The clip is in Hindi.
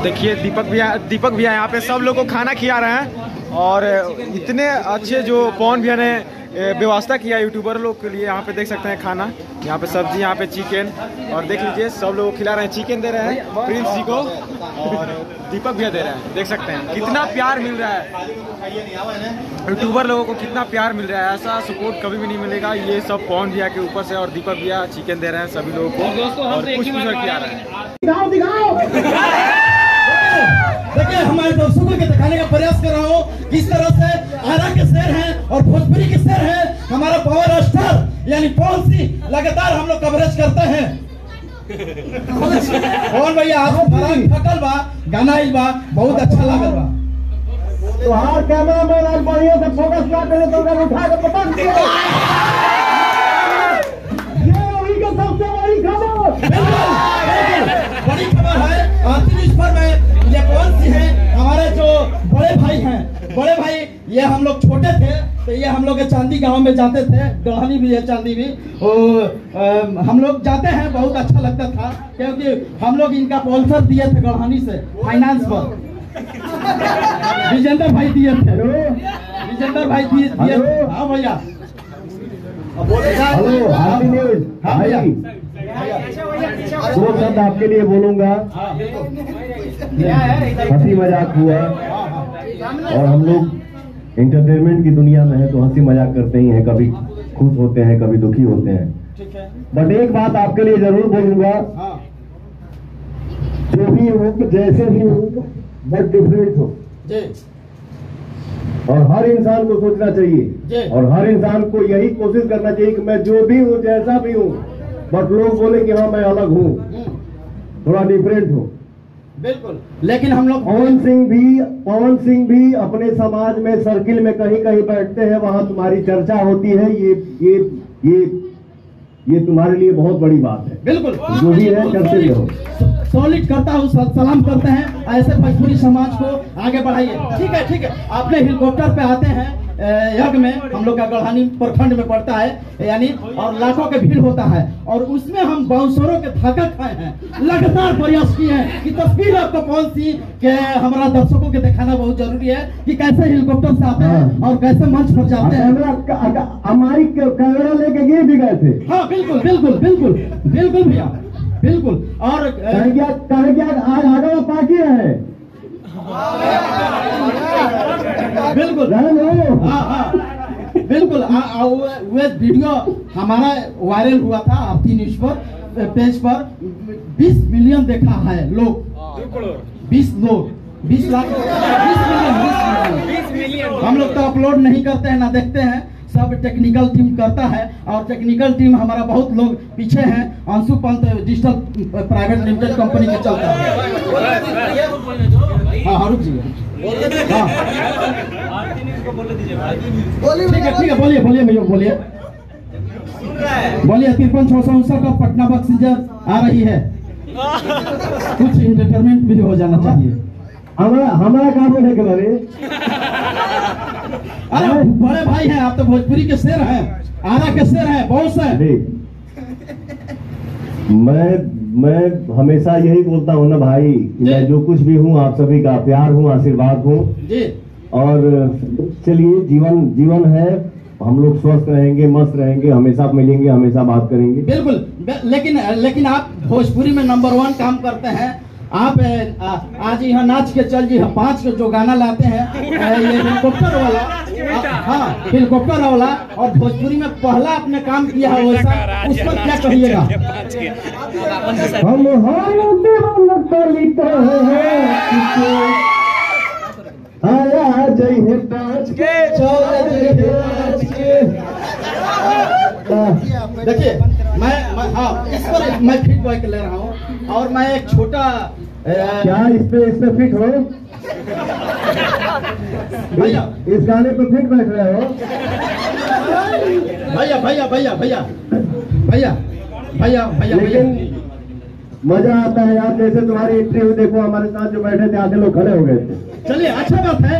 देखिए दीपक भैया यहाँ पे सब लोग को खाना खिला रहे हैं और इतने अच्छे जो पवन भैया ने व्यवस्था किया यूट्यूबर लोग के लिए। यहाँ पे देख सकते हैं खाना, यहाँ पे सब्जी, यहाँ पे चिकन और देख लीजिए सब लोग को खिला रहे हैं। चिकन दे रहे हैं प्रिंस जी को और दीपक भैया दे रहे हैं। देख सकते हैं कितना प्यार मिल रहा है यूट्यूबर लोगों को, कितना प्यार मिल रहा है। ऐसा सपोर्ट कभी भी नहीं मिलेगा। ये सब पवन भैया के ऊपर से और दीपक भैया चिकन दे रहे हैं सभी लोगों को और कुछ खिला रहे हैं। देखिए हमारे दर्शकों के दिखाने का प्रयास कर रहा हूँ किस तरह से आरा के शेर हैं और भोजपुरी के शेर हैं। हमारा पावर स्टार यानी पवन सिंह लगातार हम लोग कवरेज करते हैं। पवन भैया आप थकल बा, गाना आइल बा, बहुत अच्छा लागल बा। तो हर कैमरा मैन आज बढ़िया से फोकस ना करे तो अगर उठा के पटक दिए। ये अभी का सबसे बड़ी खबर, बड़ी खबर है न्यूज़ पर में। ये पवन सिंह है, हमारे जो बड़े भाई हैं, बड़े भाई ये हम लोग छोटे थे तो ये हम लोग चांदी गांव में जाते थे, गढ़ानी भी है चांदी भी, हम लोग जाते हैं, बहुत अच्छा लगता था क्योंकि हम लोग इनका पॉल्सर दिए थे गढ़ानी से फाइनेंस पर। विजेंद्र भाई दिए थे, विजेंद्र भाई दिए थे। हाँ भैया, हेलो हैप्पी न्यूज। हाँ भैया, दो शब्द आपके लिए बोलूंगा। हंसी मजाक हुआ और हम लोग एंटरटेनमेंट की दुनिया में है तो हंसी मजाक करते ही हैं, कभी खुश होते हैं कभी दुखी होते हैं। बट एक बात आपके लिए जरूर बोलूंगा, जो भी हो जैसे भी हो बट डिफरेंट हो, और हर इंसान को सोचना चाहिए और हर इंसान को यही कोशिश करना चाहिए कि मैं जो भी हूँ जैसा भी हूँ बट लोग बोले कि हाँ मैं अलग हूँ, थोड़ा डिफरेंट हूँ। बिल्कुल। लेकिन हम लोग पवन सिंह भी अपने समाज में सर्किल में कहीं कहीं बैठते हैं, वहां तुम्हारी चर्चा होती है। ये तुम्हारे लिए बहुत बड़ी बात है। बिल्कुल, जो भी है करते रहो। सॉलिड करता हूँ, सलाम करते हैं, ऐसे भोजपुरी समाज को आगे बढ़ाइए। ठीक है। आपने हेलीकॉप्टर पे आते हैं यज्ञ में, हम लोग का गढ़ानी प्रखंड में पड़ता है यानी, और लाखों के भीड़ होता है और उसमें हम बाउंसरों के धक्का खाए हैं, लगातार प्रयास किए हैं कि तस्वीर आपको पवन सिंह के हमारा दर्शकों के दिखाना बहुत जरूरी है कि कैसे हेलीकॉप्टर से आते हैं और कैसे मंच पर जाते हैं। हमारी कैमरा लेके गिर भी गए थे। हाँ बिल्कुल भैया, बिल्कुल। और आज आगे पार्टी है। बिल्कुल बिल्कुल। वो वीडियो हमारा वायरल हुआ था आपकी न्यूज पर पेज पर, 20 मिलियन देखा है लोग, 20 लाख 20 मिलियन। हम लोग तो अपलोड नहीं करते हैं ना देखते हैं, सब टेक्निकल टीम करता है और टेक्निकल टीम हमारा बहुत लोग पीछे हैं। Anshu Pant digital private limited company के चलता है। हाँ रुक जी, ठीक है बोलिए भैया बोलिए। 53 का पटना पैसेंजर आ रही है, कुछ इंटरटेनमेंट भी हो जाना चाहिए। हमारा काम है के बारे। अरे बड़े भाई हैं आप तो, भोजपुरी के शेर हैं, आरा के शेर हैं, बहुत से। मैं हमेशा यही बोलता हूँ ना भाई, मैं जो कुछ भी हूँ आप सभी का प्यार हूँ, आशीर्वाद हूँ जी। और चलिए जीवन है, हम लोग स्वस्थ रहेंगे, मस्त रहेंगे, हमेशा मिलेंगे, हमेशा बात करेंगे। बिल्कुल। लेकिन आप भोजपुरी में नंबर 1 काम करते हैं। आप आज यहाँ नाच के चल जी 5 के जो गाना लाते हैं, ये हेलीकॉप्टर वाला, हाँ हेलीकॉप्टर वाला, और भोजपुरी में पहला आपने काम किया है वैसा, उस पर क्या कहिएगा? देखिए मैं इस पर मैं फीडबैक ले रहा हूँ और मैं एक छोटा क्या इस पे फिट हो भैया, इस गाने पे फिट बैठ रहे हो भैया। लेकिन मजा आता है यार, जैसे तुम्हारी एंट्री हुई, देखो हमारे साथ जो बैठे थे आधे लोग खड़े हो गए थे। चलिए अच्छा बात है।